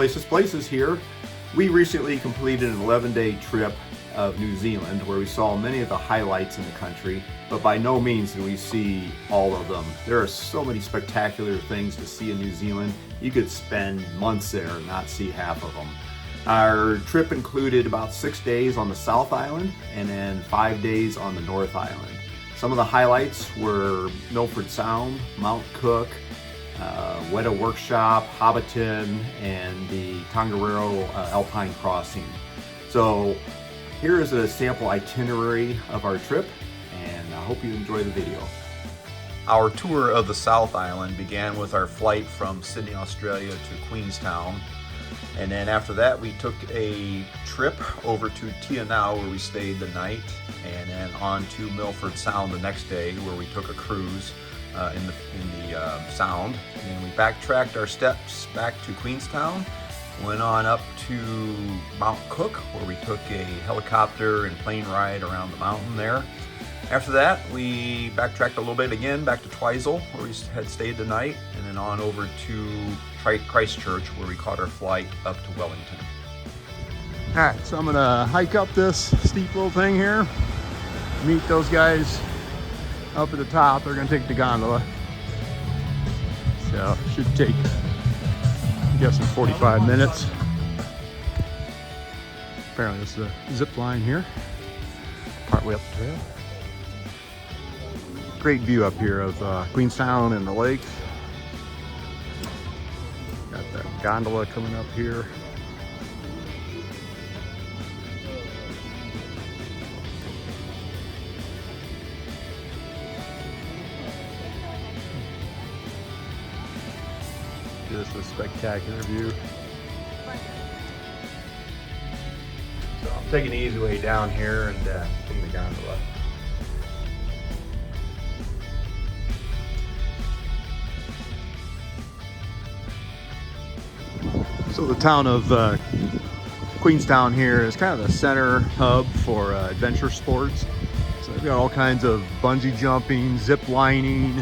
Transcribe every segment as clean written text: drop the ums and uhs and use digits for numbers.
Places here. We recently completed an 11-day trip of New Zealand where we saw many of the highlights in the country, but by no means did we see all of them. There are so many spectacular things to see in New Zealand. You could spend months there and not see half of them. Our trip included about 6 days on the South Island and then 5 days on the North Island. Some of the highlights were Milford Sound, Mount Cook, Weta Workshop, Hobbiton, and the Tongariro Alpine Crossing. So here is a sample itinerary of our trip, and I hope you enjoy the video. Our tour of the South Island began with our flight from Sydney, Australia to Queenstown. And then after that, we took a trip over to Tianau where we stayed the night, and then on to Milford Sound the next day where we took a cruise in the Sound. And then we backtracked our steps back to Queenstown, went on up to Mount Cook where we took a helicopter and plane ride around the mountain there. After that, we backtracked a little bit again back to Twizel where we had stayed the night, and then on over to Christchurch where we caught our flight up to Wellington. All right, so I'm gonna hike up this steep little thing here, meet those guys up at the top. They're gonna take the gondola. So should take, I'm guessing, 45 minutes. Apparently this is a zip line here, partway up the trail. Great view up here of Queenstown and the lakes. Got that gondola coming up here. Just a spectacular view. So I'm taking the easy way down here and taking the gondola. So the town of Queenstown here is kind of the center hub for adventure sports. So they've got all kinds of bungee jumping, zip lining,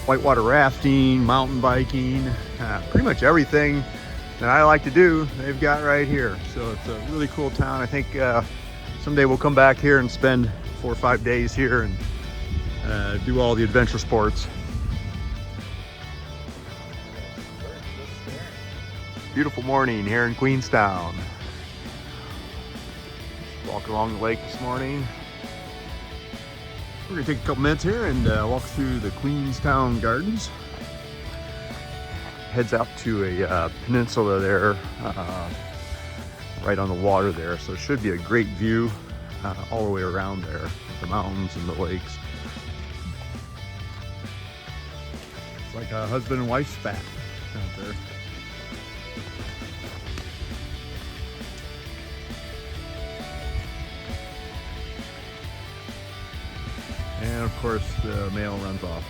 whitewater rafting, mountain biking, pretty much everything that I like to do, they've got right here. So it's a really cool town. I think someday we'll come back here and spend 4 or 5 days here and do all the adventure sports. Beautiful morning here in Queenstown. Just walk along the lake this morning. We're gonna take a couple minutes here and walk through the Queenstown Gardens. Heads out to a peninsula there, right on the water there. So it should be a great view all the way around there, the mountains and the lakes. It's like a husband and wife spat out there. And of course, the mail runs off.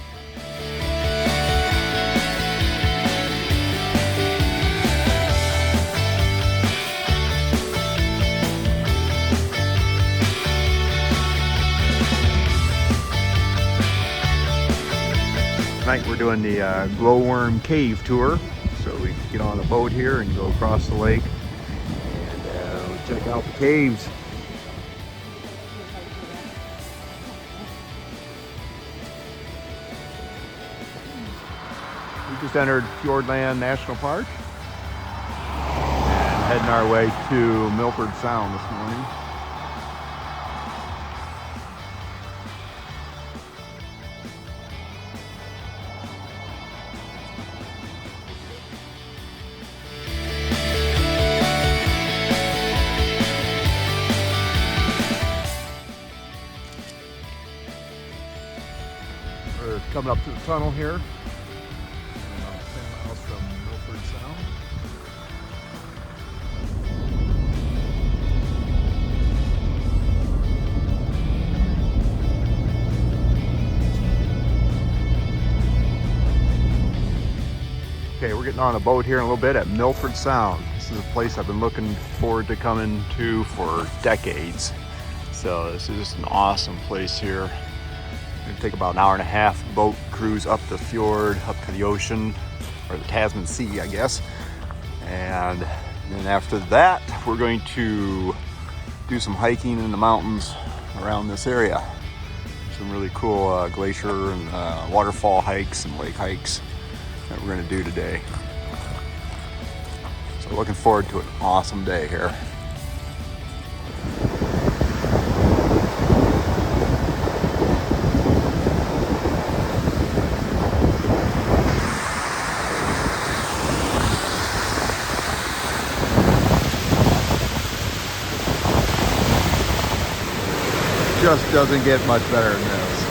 Tonight we're doing the glowworm cave tour. So we get on a boat here and go across the lake and we'll check out the caves. We just entered Fiordland National Park and heading our way to Milford Sound this morning. We're coming up to the tunnel here. About 10 miles from Milford Sound. Okay, we're getting on a boat here in a little bit at Milford Sound. This is a place I've been looking forward to coming to for decades. So this is just an awesome place here. It's gonna take about an hour and a half boat cruise up the fjord, up to the ocean, or the Tasman Sea, I guess. And then after that, we're going to do some hiking in the mountains around this area. Some really cool glacier and waterfall hikes and lake hikes that we're going to do today. So looking forward to an awesome day here. Just doesn't get much better than this.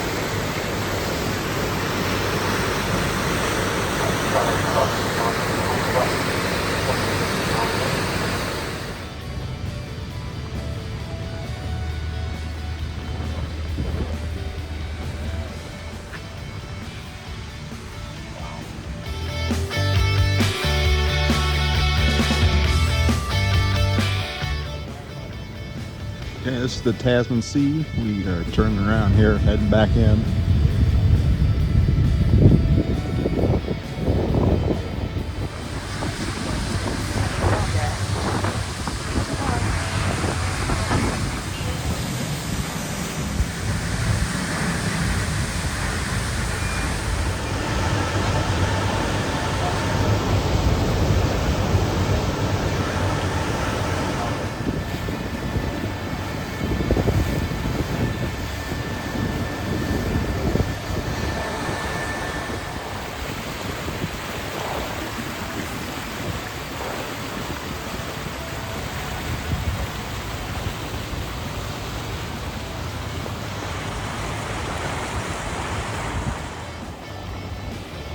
Okay, this is the Tasman Sea. We are turning around here, heading back in.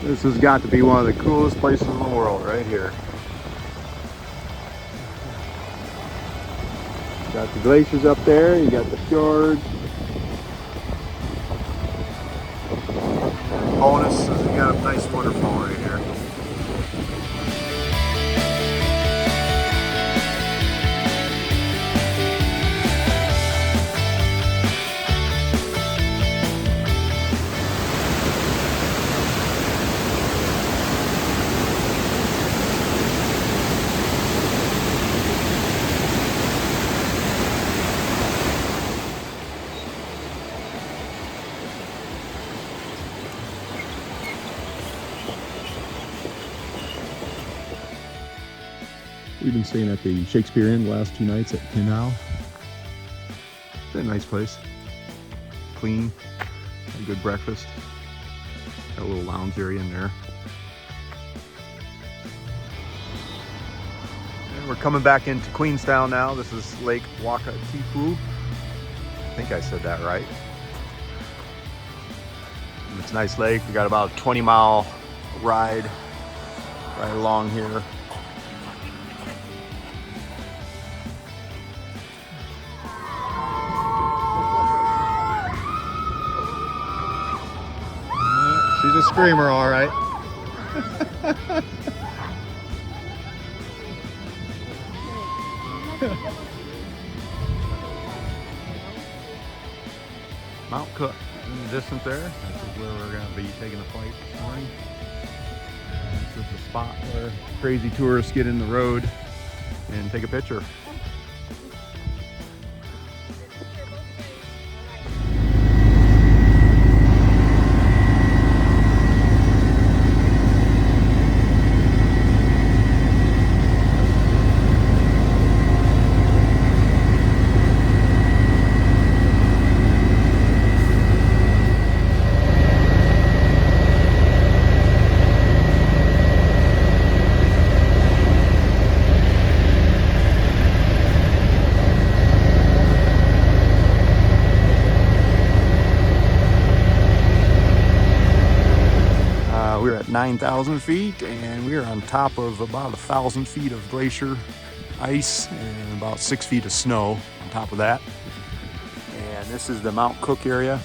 This has got to be one of the coolest places in the world right here. You got the glaciers up there, you got the fjord. Bonus is you got a nice waterfall right here. We've been staying at the Shakespeare Inn the last 2 nights at Canal. It's a nice place. Clean, a good breakfast. Got a little lounge area in there. And we're coming back into Queenstown now. This is Lake Wakatipu. I think I said that right. And it's a nice lake. We got about a 20-mile ride right along here. She's a screamer, all right. Mount Cook in the distance there. This is where we're going to be taking a flight this morning. This is the spot where crazy tourists get in the road and take a picture. We're at 9,000 feet and we're on top of about 1,000 feet of glacier ice and about 6 feet of snow on top of that. And this is the Mount Cook area,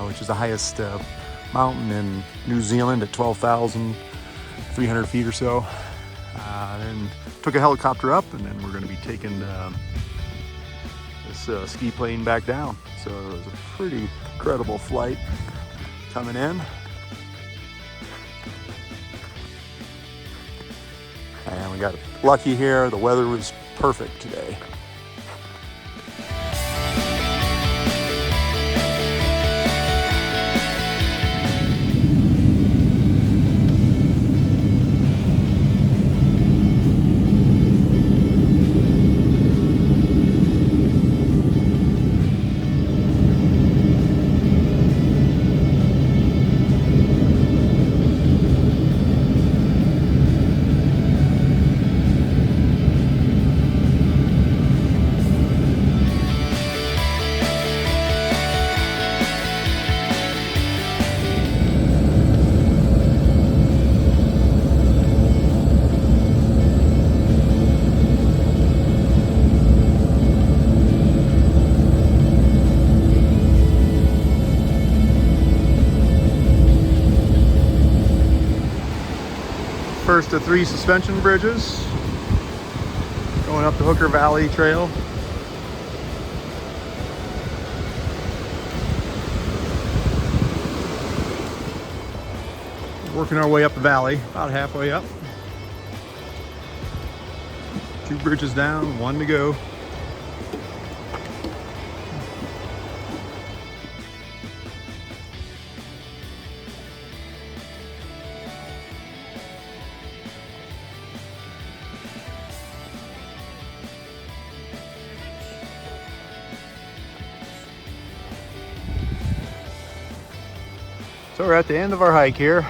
which is the highest mountain in New Zealand at 12,300 feet or so. Then took a helicopter up, and then we're going to be taking this ski plane back down. So it was a pretty incredible flight coming in. And we got lucky here. The weather was perfect today. First of 3 suspension bridges going up the Hooker Valley Trail. Working our way up the valley, about halfway up. 2 bridges down, 1 to go. So we're at the end of our hike here.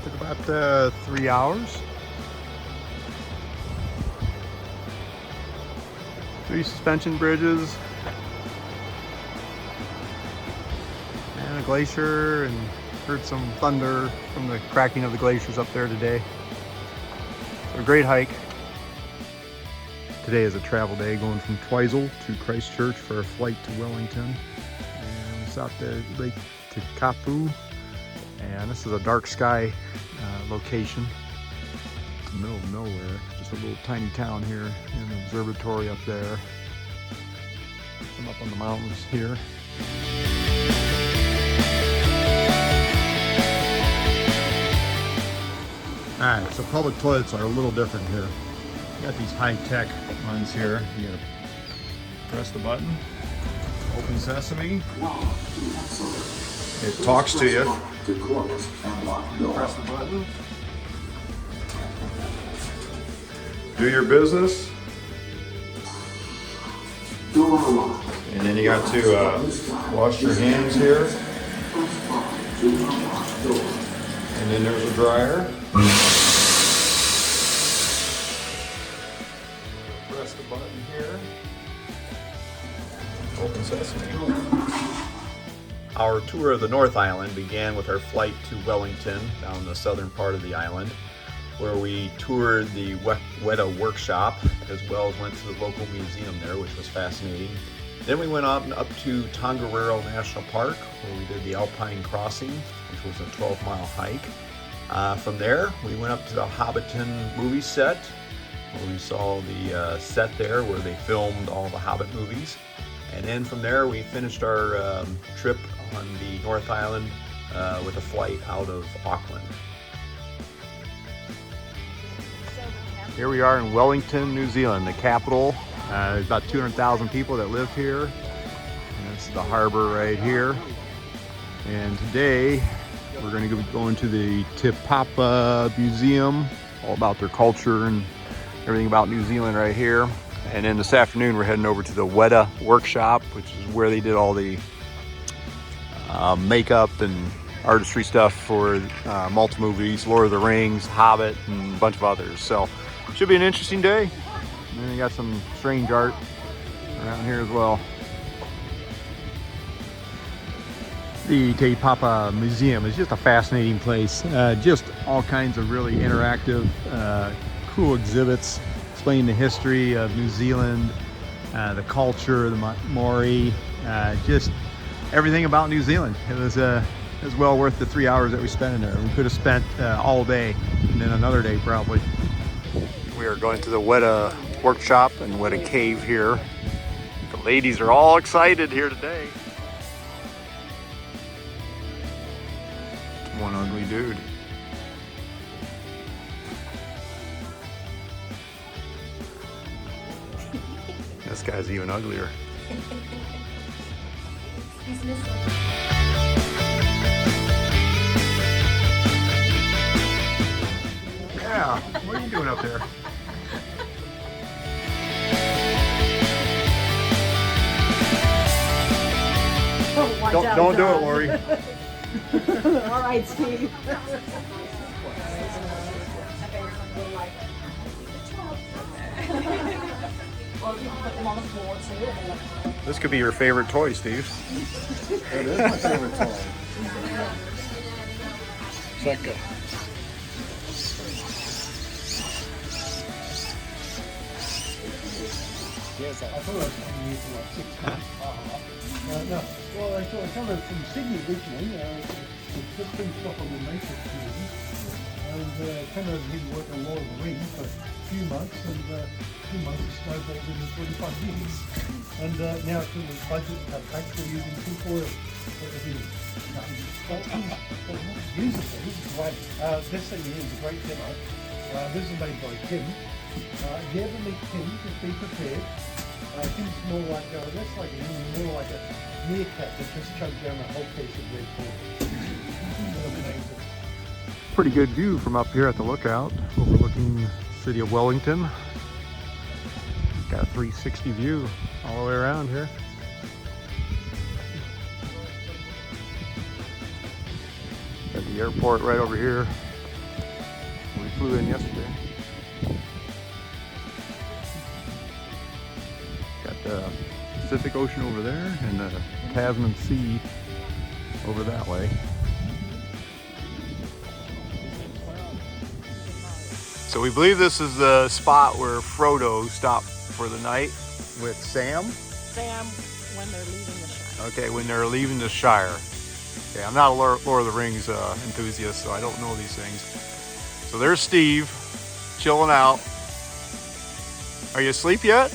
Took about 3 hours. 3 suspension bridges and a glacier, and heard some thunder from the cracking of the glaciers up there today. So a great hike. Today is a travel day going from Twizel to Christchurch for a flight to Wellington. And we stopped at Lake Tekapu. And this is a dark sky location. It's in the middle of nowhere. Just a little tiny town here, and an observatory up there. Some up on the mountains here. Alright, so public toilets are a little different here. You got these high-tech ones here. You gotta press the button, open sesame. It talks to you. Press the button. Do your business. And then you got to wash your hands here. And then there's a dryer. Press the button here. Open sesame. Our tour of the North Island began with our flight to Wellington, down the southern part of the island, where we toured the Weta workshop, as well as went to the local museum there, which was fascinating. Then we went up to Tongariro National Park, where we did the Alpine Crossing, which was a 12-mile hike. From there, we went up to the Hobbiton movie set, where we saw the set there where they filmed all the Hobbit movies. And then from there, we finished our trip on the North Island with a flight out of Auckland. Here we are in Wellington, New Zealand, the capital. There's about 200,000 people that live here. And this is the harbor right here. And today, we're going to be going to the Te Papa Museum, all about their culture and everything about New Zealand right here. And then this afternoon, we're heading over to the Weta workshop, which is where they did all the makeup and artistry stuff for multiple movies, Lord of the Rings, Hobbit, and a bunch of others. So should be an interesting day. And then you got some strange art around here as well. The Te Papa Museum is just a fascinating place. Just all kinds of really interactive, cool exhibits explaining the history of New Zealand, the culture, the Maori, just everything about New Zealand. It was well worth the 3 hours that we spent in there. We could have spent all day and then another day probably. We are going to the Weta workshop and Weta cave here. The ladies are all excited here today. One ugly dude. This guy's even uglier. He's missing. Yeah, what are you doing up there? Don't do it, Lori. All right, Steve. This could be your favorite toy, Steve. That is my favorite toy. It's like a... Yes, I thought I was coming here for like 6 months. No, well, I come from Sydney originally. Just finished off on the Matrix movie. And came over here to work on Lord of the Rings for a few months, and few months has snowballed into 25 years. And now it's in the budget cut back to using tinfoil. Beautiful, this is great. This thing here is a great demo. This is made by Kim. If you ever meet Kim, just be prepared. Kim's more like, that's like more like a meerkat that just chugged down a whole piece of red pork. Pretty good view from up here at the lookout, overlooking the city of Wellington. Got a 360 view all the way around here. Got the airport right over here. We flew in yesterday. Got the Pacific Ocean over there and the Tasman Sea over that way. So we believe this is the spot where Frodo stopped for the night with Sam. Sam, when they're leaving the Shire. Okay, when they're leaving the Shire. Okay, I'm not a Lord of the Rings enthusiast, so I don't know these things. So there's Steve, chilling out. Are you asleep yet?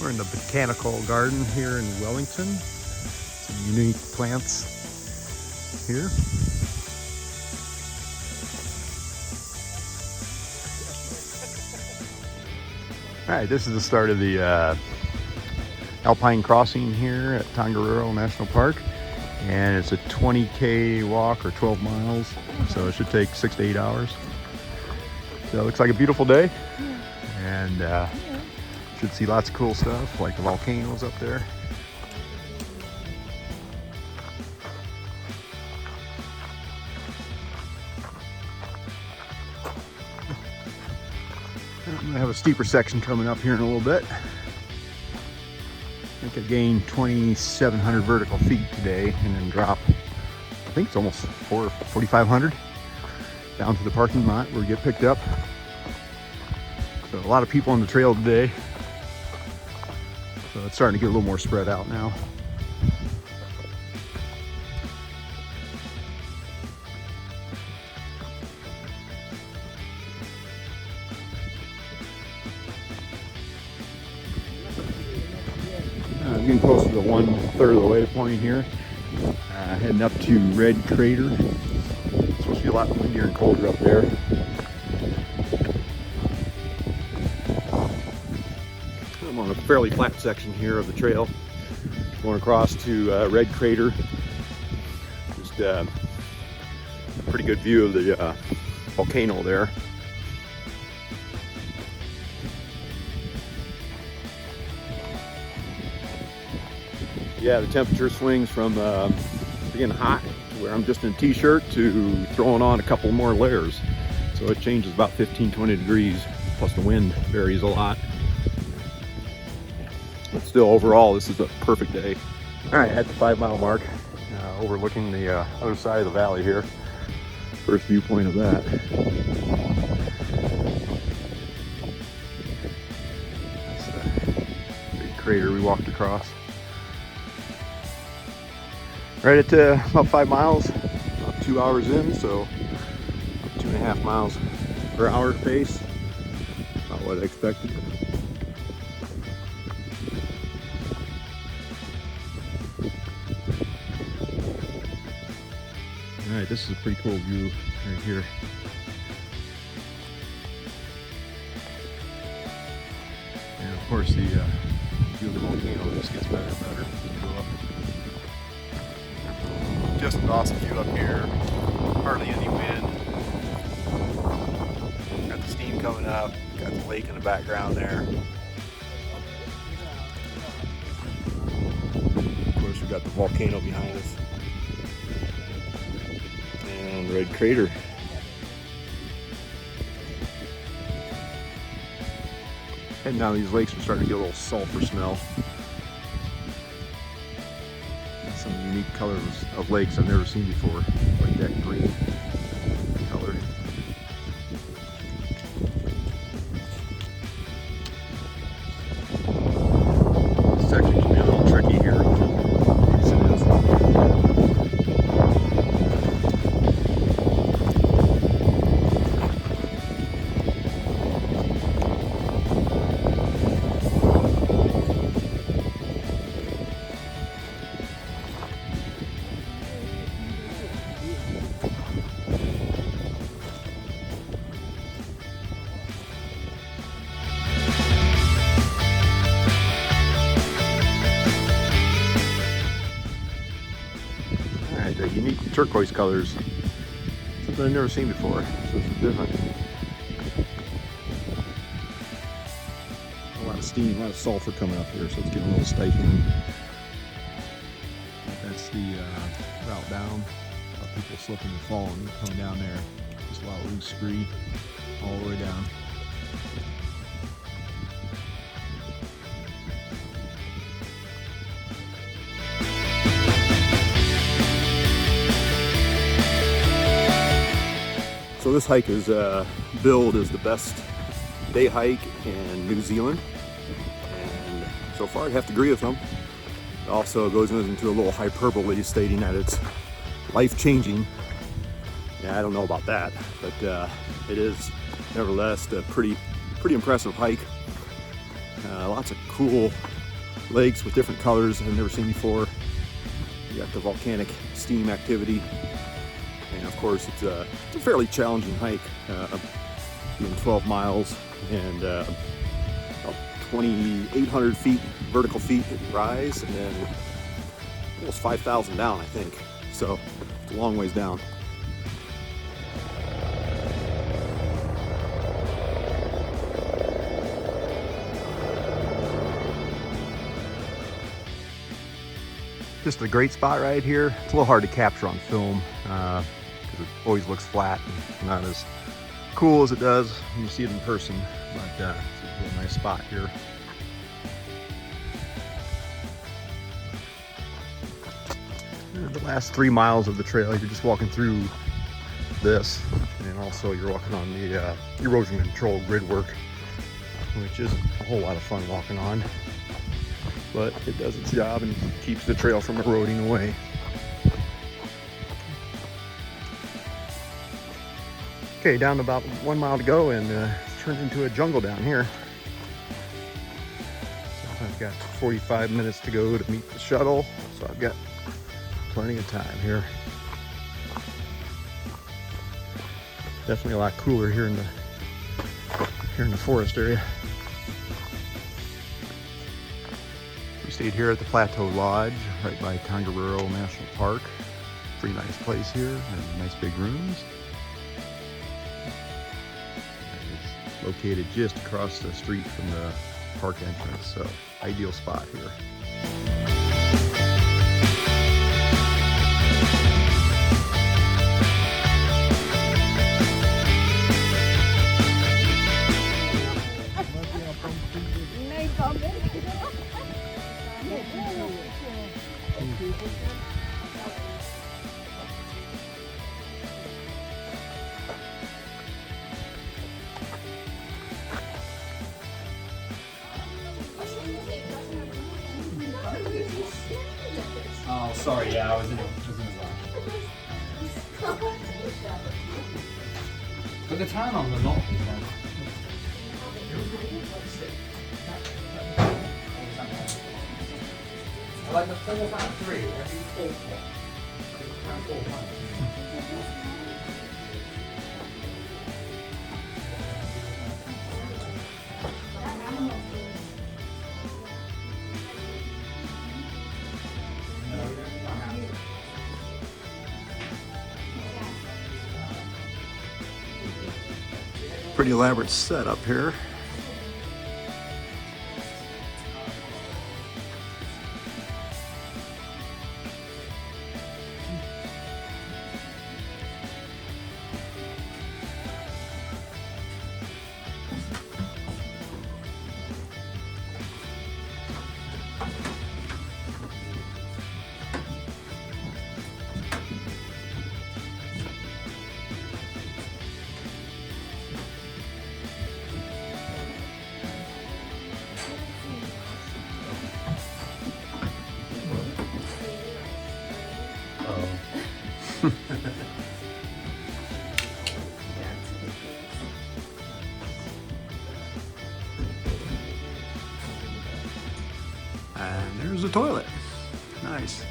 We're in the botanical garden here in Wellington. Some unique plants here. All right, this is the start of the Alpine crossing here at Tongariro National Park, and it's a 20K walk or 12 miles, so it should take 6 to 8 hours. So it looks like a beautiful day, and should see lots of cool stuff like the volcanoes up there. I'm gonna have a steeper section coming up here in a little bit. I think I gained 2,700 vertical feet today and then drop, I think it's almost 4,500 down to the parking lot where we get picked up. So a lot of people on the trail today. So it's starting to get a little more spread out now. Getting close to the 1/3 of the waypoint here. Heading up to Red Crater. It's supposed to be a lot windier and colder up there. I'm on a fairly flat section here of the trail. Going across to Red Crater. Just a pretty good view of the volcano there. Yeah, the temperature swings from being hot to where I'm just in a t-shirt to throwing on a couple more layers. So it changes about 15-20 degrees, plus the wind varies a lot. But still, overall, this is a perfect day. All right, at the 5-mile mark, overlooking the other side of the valley here. First viewpoint of that. That's the big crater we walked across. Right at about 5 miles, about 2 hours in, so about 2.5 miles per hour pace. About what I expected. All right, this is a pretty cool view right here. Of course, the view of the volcano just gets better and better as you go up. Just an awesome view up here. Hardly any wind. Got the steam coming up. Got the lake in the background there. Of course, we've got the volcano behind us. And Red Crater. Heading down these lakes, we're starting to get a little sulfur smell. And some unique colors of lakes I've never seen before, like that green color. This section can be a little tricky here. Yes, it is. The unique turquoise colors, something I've never seen before, so this is different. A lot of steam, a lot of sulfur coming up here, so it's getting a little stifling. That's the route down. A lot of people slipping and falling coming down there. Just a lot of loose scree all the way down. So this hike is billed as the best day hike in New Zealand, and so far I'd have to agree with them. It also goes into a little hyperbole stating that it's life-changing. Yeah, I don't know about that, but it is nevertheless a pretty impressive hike. Lots of cool lakes with different colors I've never seen before. You got the volcanic steam activity. And of course, it's a fairly challenging hike, being 12 miles and about 2,800 feet vertical feet rise, and then almost 5,000 down, I think. So it's a long ways down. Just a great spot right here. It's a little hard to capture on film. It always looks flat and not as cool as it does when you see it in person, but it's a really nice spot here. And the last 3 miles of the trail, you're just walking through this, and also you're walking on the erosion control grid work, which isn't a whole lot of fun walking on, but it does its job and keeps the trail from eroding away. Okay, down to about 1 mile to go, and it's turned into a jungle down here. So I've got 45 minutes to go to meet the shuttle, so I've got plenty of time here. Definitely a lot cooler here in the forest area. We stayed here at the Plateau Lodge, right by Tongariro National Park. Pretty nice place here, and nice big rooms. Located just across the street from the park entrance, so ideal spot here. Oh, sorry, yeah, I was in the line. But the town on the north is like... Like the 4-3, every 4 o'clock. Around 4 months. Pretty elaborate setup here. And there's the toilet. Nice.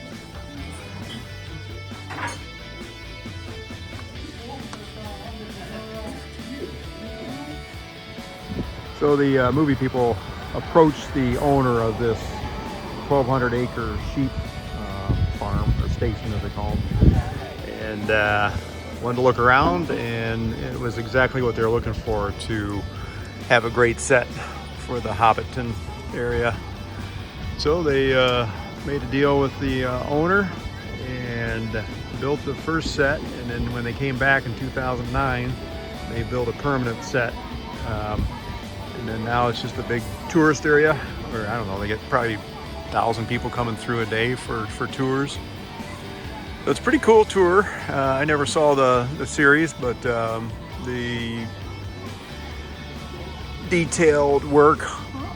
So the movie people approached the owner of this 1,200 acre sheep farm, or station as they call them, and wanted to look around, and it was exactly what they were looking for, to have a great set for the Hobbiton area. So they made a deal with the owner and built the first set, and then when they came back in 2009, they built a permanent set. And then now it's just a big tourist area, or I don't know, they get probably 1,000 people coming through a day for tours. So it's a pretty cool tour. I never saw the series, but the detailed work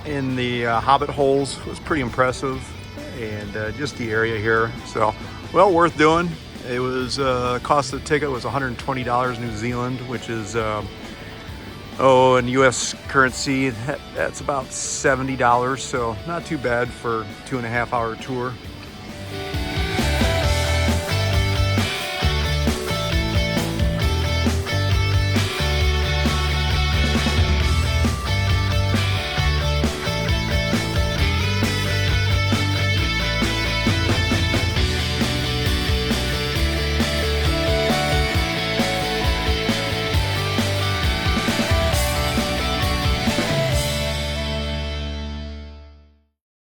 in the hobbit holes was pretty impressive, and just the area here. So, well, worth doing. It was cost of the ticket was $120 New Zealand, which is in US currency that's about $70. So not too bad for a 2.5 hour tour.